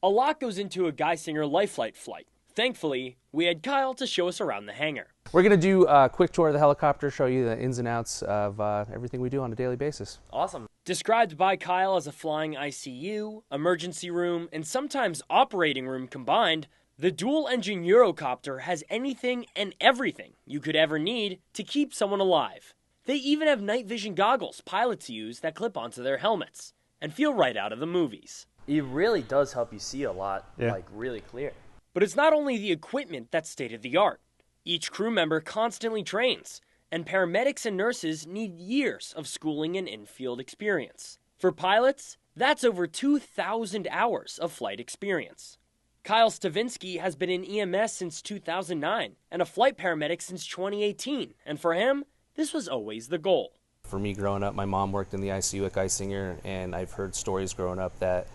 A lot goes into a Geisinger LifeFlight flight. Thankfully, we had Kyle to show us around the hangar. We're going to do a quick tour of the helicopter, show you the ins and outs of everything we do on a daily basis. Awesome. Described by Kyle as a flying ICU, emergency room, and sometimes operating room combined, the dual-engine Eurocopter has anything and everything you could ever need to keep someone alive. They even have night vision goggles pilots use that clip onto their helmets and feel right out of the movies. It really does help you see a lot, like really clear. But it's not only the equipment that's state-of-the-art. Each crew member constantly trains, and paramedics and nurses need years of schooling and in-field experience. For pilots, that's over 2,000 hours of flight experience. Kyle Stavinsky has been in EMS since 2009 and a flight paramedic since 2018, and for him, this was always the goal. For me growing up, my mom worked in the ICU at Geisinger, and I've heard stories growing up that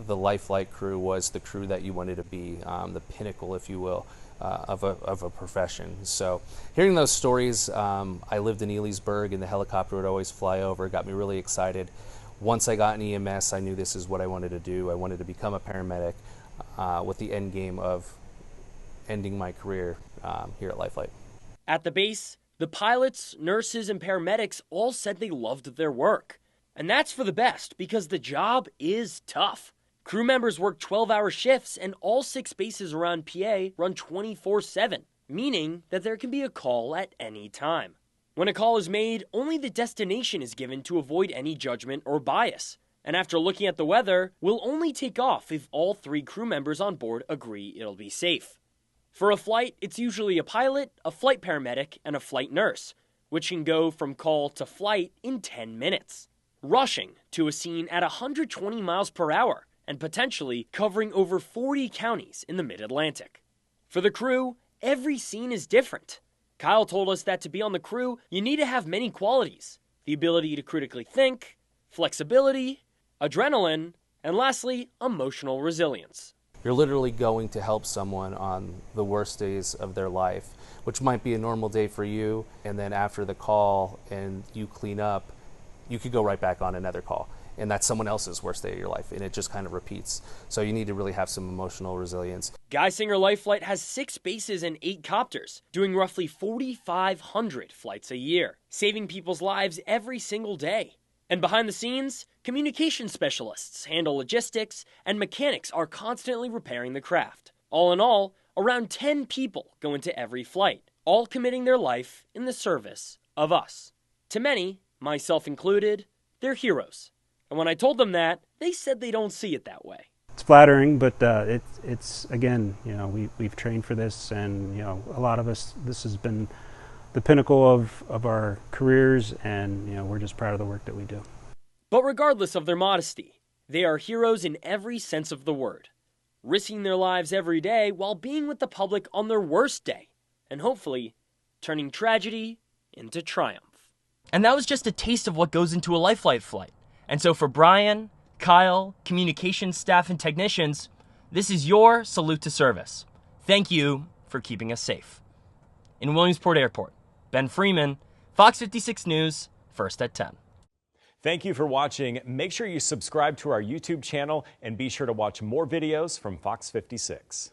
the LifeFlight crew was the crew that you wanted to be, the pinnacle, if you will, of a profession. So hearing those stories, I lived in Elysburg and the helicopter would always fly over. It got me really excited. Once I got in EMS, I knew this is what I wanted to do. I wanted to become a paramedic with the end game of ending my career here at LifeFlight. At the base, the pilots, nurses, and paramedics all said they loved their work. And that's for the best, because the job is tough. Crew members work 12-hour shifts, and all 6 bases around PA run 24/7, meaning that there can be a call at any time. When a call is made, only the destination is given to avoid any judgment or bias. And after looking at the weather, we'll only take off if all 3 crew members on board agree it'll be safe. For a flight, it's usually a pilot, a flight paramedic, and a flight nurse, which can go from call to flight in 10 minutes. Rushing to a scene at 120 miles per hour, and potentially covering over 40 counties in the Mid-Atlantic. For the crew, every scene is different. Kyle told us that to be on the crew, you need to have many qualities: the ability to critically think, flexibility, adrenaline, and lastly, emotional resilience. You're literally going to help someone on the worst days of their life, which might be a normal day for you, and then after the call and you clean up, you could go right back on another call. And that's someone else's worst day of your life, and it just kind of repeats. So you need to really have some emotional resilience. Geisinger LifeFlight has 6 bases and 8 copters, doing roughly 4,500 flights a year, saving people's lives every single day. And behind the scenes, communication specialists handle logistics, and mechanics are constantly repairing the craft. All in all, around 10 people go into every flight, all committing their life in the service of us. To many, myself included, they're heroes. And when I told them that, they said they don't see it that way. It's flattering, but it's again, we've trained for this, and a lot of us, this has been the pinnacle of our careers, and we're just proud of the work that we do. But regardless of their modesty, they are heroes in every sense of the word, risking their lives every day while being with the public on their worst day, and hopefully turning tragedy into triumph. And that was just a taste of what goes into a LifeFlight flight. And so for Brian, Kyle, communications staff, and technicians, this is your salute to service. Thank you for keeping us safe. In Williamsport Airport, Ben Freeman, Fox 56 News, first at 10. Thank you for watching. Make sure you subscribe to our YouTube channel and be sure to watch more videos from Fox 56.